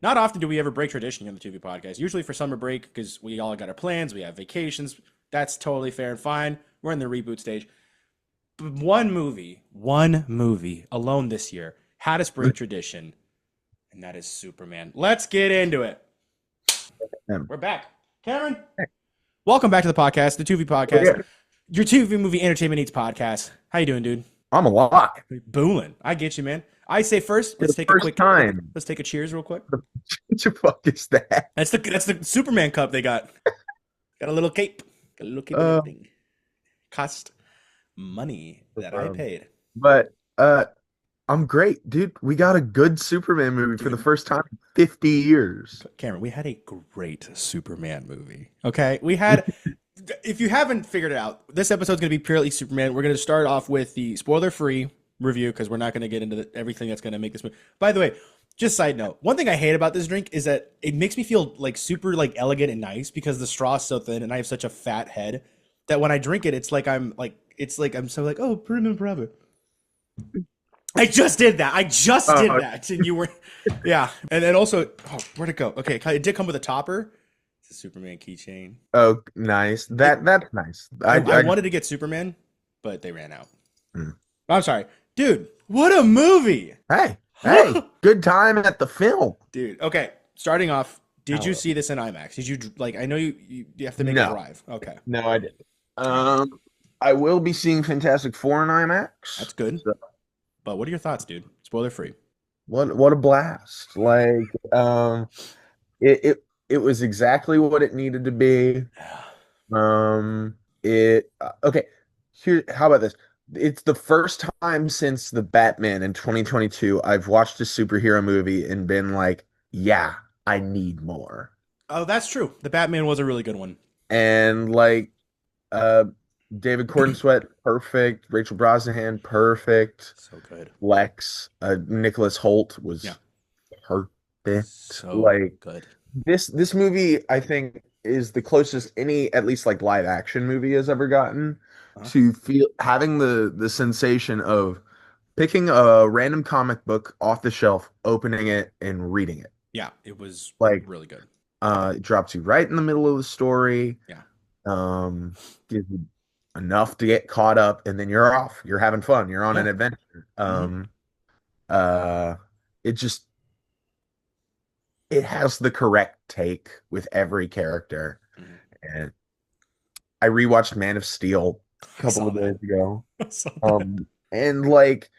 Not often do we ever break tradition on the Tu-Vie podcast. Usually for summer break, because we all got our plans, we have vacations. That's totally fair and fine. We're in the reboot stage. But one movie alone this year had us break tradition, and that is Superman. Let's get into it. Him. We're back. Cameron, welcome back to the podcast, the Tu-Vie Oh, podcast, yeah. your Tu-Vie movie entertainment needs podcast. How you doing, dude? I'm alive. Booming. I get you, man. I say first, For let's the take a first quick time. let's take a cheers real quick. What the fuck is that? That's the Superman cup they got. Got a little cape. Got a little cape and Uh, everything. Cost money that I paid. but I'm great, dude. We got a good Superman movie for the Dude, first time in 50 years. Cameron, we had a great Superman movie. Okay? We had if you haven't figured it out, this episode's going to be purely Superman. We're going to start off with the spoiler-free review because we're not going to get into everything that's going to make this movie. By the way, just side note, one thing I hate about this drink is that it makes me feel like super like elegant and nice because the straw is so thin and I have such a fat head that when I drink it, I'm so like, oh, Superman forever. I just did that. I just did Oh, that, and you were, yeah. And then also, oh, where'd it go? Okay, it did come with a topper. It's a Superman keychain. oh, nice. It, That's nice. I wanted to get Superman, but they ran out. Mm. I'm sorry, dude. What a movie, Hey, good time at the film. dude. Okay, starting off, did you Oh, see this in IMAX? Did you like? I know you have to make a no, drive. Okay, no, I didn't. I will be seeing Fantastic Four in IMAX. that's good. So But what are your thoughts, dude? Spoiler free. what a blast! It was exactly what it needed to be. It okay. Here, how about this? It's the first time since the Batman in 2022 I've watched a superhero movie and been like, yeah, I need more. Oh, that's true. The Batman was a really good one. And like uh David Cornsweet, perfect. Rachel Brosnahan, perfect. So good. Lex, Nicholas Holt Yeah, was perfect. so Like good. this movie, I think, is the closest any at least like live action movie has ever gotten Huh? to feel having the sensation of picking a random comic book off the shelf, opening it, and reading it. Yeah, it was Like, really good. it drops you right in the middle of the story, Yeah. um, gives you enough to get caught up, and then you're off. You're having fun. You're on Yeah. an adventure. Hmm. Uh, it just it has the correct take with every character. Hmm. And I rewatched Man of Steel a I couple saw of that. days ago. I saw that. And like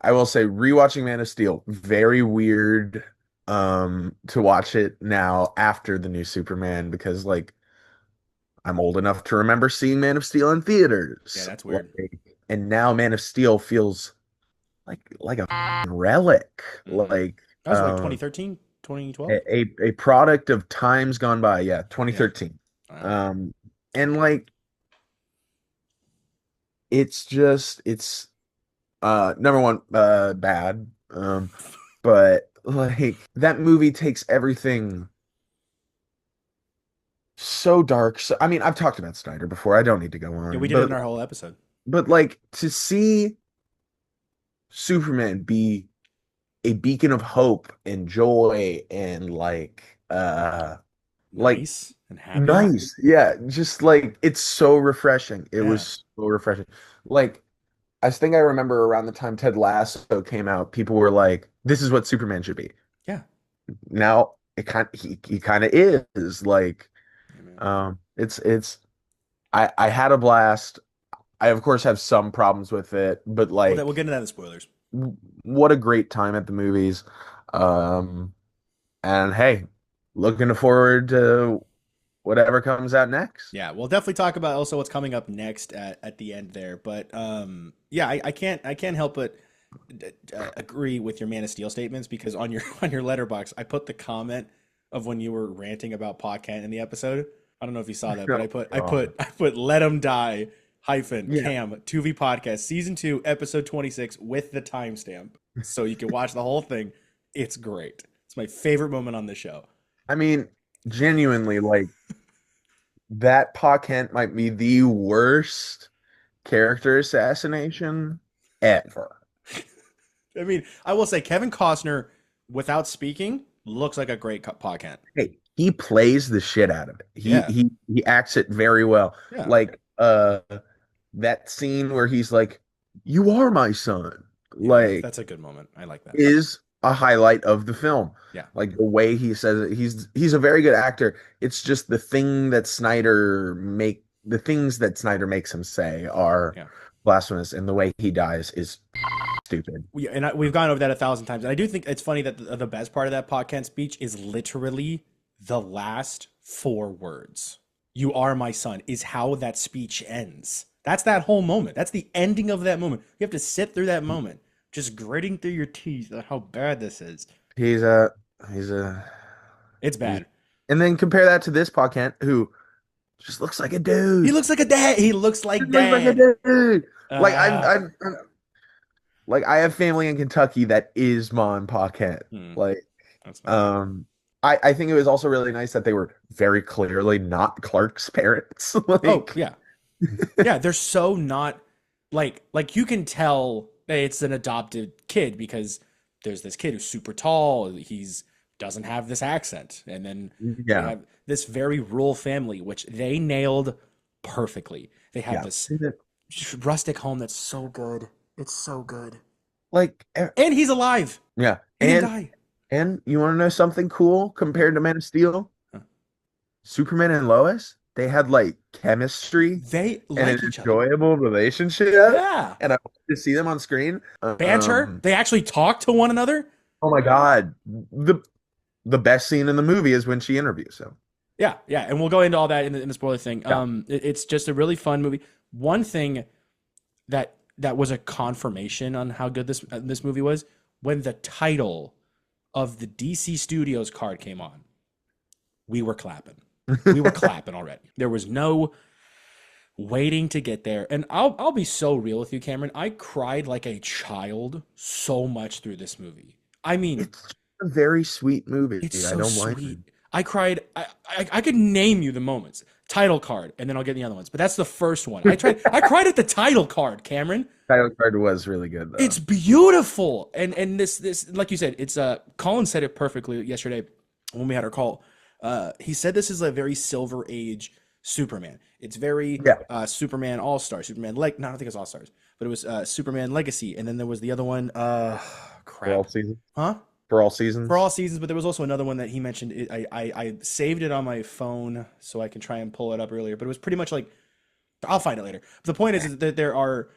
I will say, rewatching Man of Steel, very weird to watch it now after the new Superman because like I'm old enough to remember seeing Man of Steel in Yeah, theaters. that's weird. Like, and now Man of Steel feels like a relic, Hmm. like That was like 2013, 2012. a product of times gone by. Yeah, Yeah. 2013. Wow. Um, and like it's number one bad. But like that movie takes everything so dark. So I mean, I've talked about Snyder before. I don't need to go Yeah, we on, did it in our whole episode. but like to see Superman be a beacon of hope and joy and like Nice and happy. nice. Yeah, just like it's so refreshing. It Yeah. was so refreshing. Like I think I remember around the time Ted Lasso came out, people were like, "This is what Superman should be." Yeah. Now it kind he kind of is like Yeah, man. it's I had a blast. I of course have some problems with it, but We'll like get into that in spoilers. what a great time at the movies. Um and hey, looking forward to whatever comes out next. Yeah, we'll definitely talk about also what's coming up next at the end there. But yeah, I can't help but agree with your Man of Steel statements because on your on your letterbox, I put the comment of when you were ranting about podcast in the episode. I don't know if you saw that, but Oh, God. I put let him die hyphen Yeah. Cam Tu-Vie podcast season 2 episode 26 with the timestamp so you can watch the whole thing. It's great. It's my favorite moment on the show. I mean, genuinely, like that Pa Kent might be the worst character assassination ever. I mean, I will say Kevin Costner, without speaking, looks like a great podcast. Hey, he plays the shit out of it. He Yeah, he he acts it very well. yeah, Like that scene where he's like, "You are my son," yeah. like That's a good moment. I like that. is a highlight of the film. Yeah, Like the way he says it, he's a very good actor. It's just the things that Snyder makes him say are yeah. blasphemous, and the way he dies is stupid. We've gone over that 1,000 times, and I do think it's funny that the best part of that podcast speech is literally the last four words. "You are my son" is how that speech ends. That's that whole moment. That's the ending of that moment. You have to sit through that moment, just gritting through your teeth at how bad this is. He's a he's a It's he's bad. and then compare that to this podcast who just looks like a He dude. looks like a dad. He looks Just like looks like a dad. dude. Like Uh, like I have family in Kentucky that is Mon Pocket. hmm, Like, that's not good. um, I think it was also really nice that they were very clearly not Clark's parents. Oh Like, yeah, yeah. They're so not like you can tell hey, it's an adopted kid because there's this kid who's super tall. He's doesn't have this accent, and then they yeah, have this very rural family, which they nailed perfectly. They have yeah. this rustic home that's so good. It's so good, Like, and he's alive. yeah. He didn't die. And you want to know something cool compared to Man of Steel? Huh. Superman and Lois, they had like chemistry They and an like each other. enjoyable relationship, Yeah. and I wanted to see them on screen. Banter. They actually talk to one another. Oh my God, the best scene in the movie is when she interviews him. Yeah, yeah, and we'll go into all that in the spoiler thing. Yeah. It's just a really fun movie. One thing that was a confirmation on how good this movie was when the title of the DC Studios card came on. We were clapping. We were clapping already. There was no waiting to get there. And I'll be so real with you, Cameron. I cried like a child so much through this movie. I mean, It's a very sweet movie. it's I so don't blame sweet. you. I cried. I could name you the moments. Title card, and then I'll get the other ones. But that's the first one. I cried at the title card, Cameron. Title card was really good It's though. beautiful. And this like you said, it's Colin said it perfectly yesterday when we had our call. He said this is a very silver age Superman. It's very Yeah, Superman All Star, Superman like no, I don't think it's All Stars, but it was Superman Legacy, and then there was the other one. for all Crap, seasons. huh? For all For all seasons. seasons, but there was also another one that he mentioned. I saved it on my phone so I can try and pull it up earlier. But it was pretty much like I'll find it later. But the point is that there are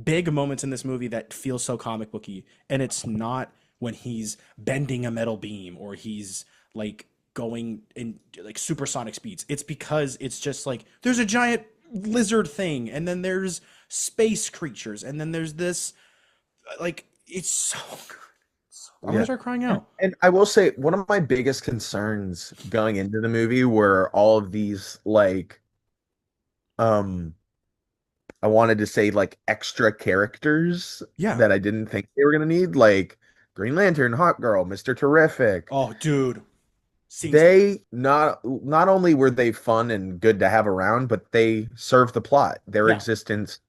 big moments in this movie that feel so comic booky, and it's not when he's bending a metal beam or he's like going in like supersonic speeds. It's because it's just like there's a giant lizard thing, and then there's space creatures, and then there's this like it's so good. I'm gonna Yeah. start crying out. And I will say one of my biggest concerns going into the movie were all of these like um I wanted to say like extra characters Yeah. that I didn't think they were gonna need, like Green Lantern, Hawk Girl, Mr. Terrific. Oh, dude. Scene stealer. They not only were they fun and good to have around, but they serve the plot. Their Yeah. existence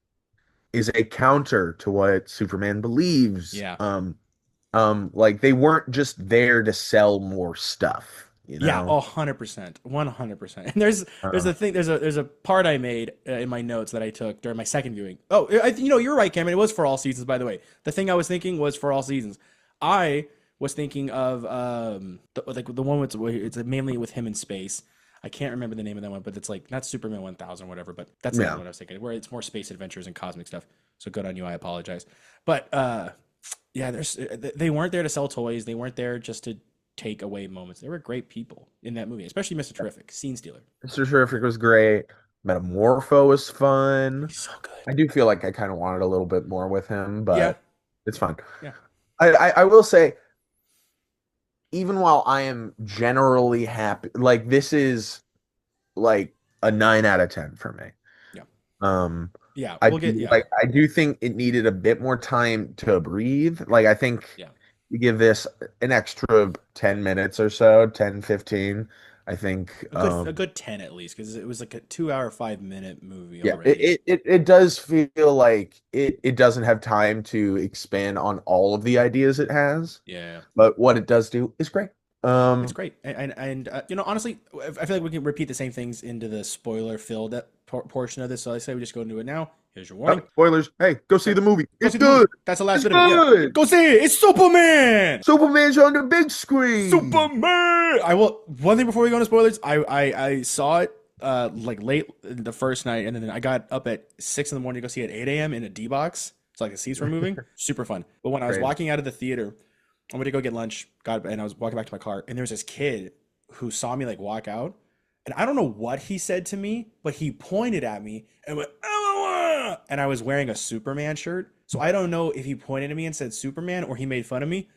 is a counter to what Superman believes. Yeah. Like they weren't just there to sell more stuff, you Yeah. know? 100%. 100%. And there's Uh, a thing there's a part I made in my notes that I took during my second viewing. Oh, you're right, Cameron. It was for all seasons, by the way. The thing I was thinking was for all seasons. I was thinking of like the one with it's mainly with him in space. I can't remember the name of that one, but it's like not Superman 1000 or whatever, but that's the yeah. one I was thinking where it's more space adventures and cosmic stuff. So good on you. I apologize. But yeah, they weren't there to sell toys. They weren't there just to take away moments. They were great people in that movie, especially Mr. Terrific, scene stealer. Mr. Terrific was great. Metamorpho was fun. He's so good. I do feel like I kind of wanted a little bit more with him, Yeah, but it's fun. yeah, I will say, even while I am generally happy, like this is like a 9 out of 10 for me. yeah, Um, yeah. We'll get yeah, I do think it needed a bit more time to breathe. Like I think yeah. you give this an extra 10 minutes or so, 10, 15. I think A good 10 at least because it was like a 2 hour 5 minute movie yeah, already. it does feel like it doesn't have time to expand on all of the ideas it has, Yeah, but what it does do is great. It's Um, great, and you know, honestly, I feel like we can repeat the same things into the spoiler-filled portion of this. So I say we just go into it now. Here's your warning. spoilers. Hey, go see Yep. the movie. Go It's see the movie. good. That's the last It's bit of it. Yeah, good. go see it. It's Superman. Superman's on the big screen. Superman. I will. One thing before we go into spoilers, I saw it like late the first night, and then I got up at 6 in the morning to go see it at 8 a.m. in a D box. It's like the seats were moving. Super fun. But when I was Crazy. walking out of the theater, I went to go get lunch. And I was walking back to my car, and there was this kid who saw me like walk out, and I don't know what he said to me, but he pointed at me and went, "Ah!" And I was wearing a Superman shirt, so I don't know if he pointed at me and said Superman or he made fun of me.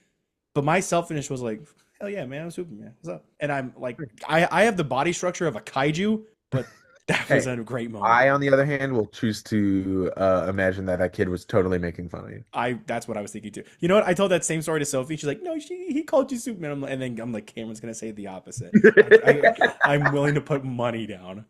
But my self finish was like, hell yeah, man, I'm Superman. What's up? And I'm like, I have the body structure of a kaiju, but that was Hey, a great moment. I, on the other hand, will choose to imagine that that kid was totally making fun of you. That's what I was thinking too. You know what? I told that same story to Sophie. She's like, no, he called you Superman. And then I'm like, Cameron's gonna say the opposite. I'm willing to put money down.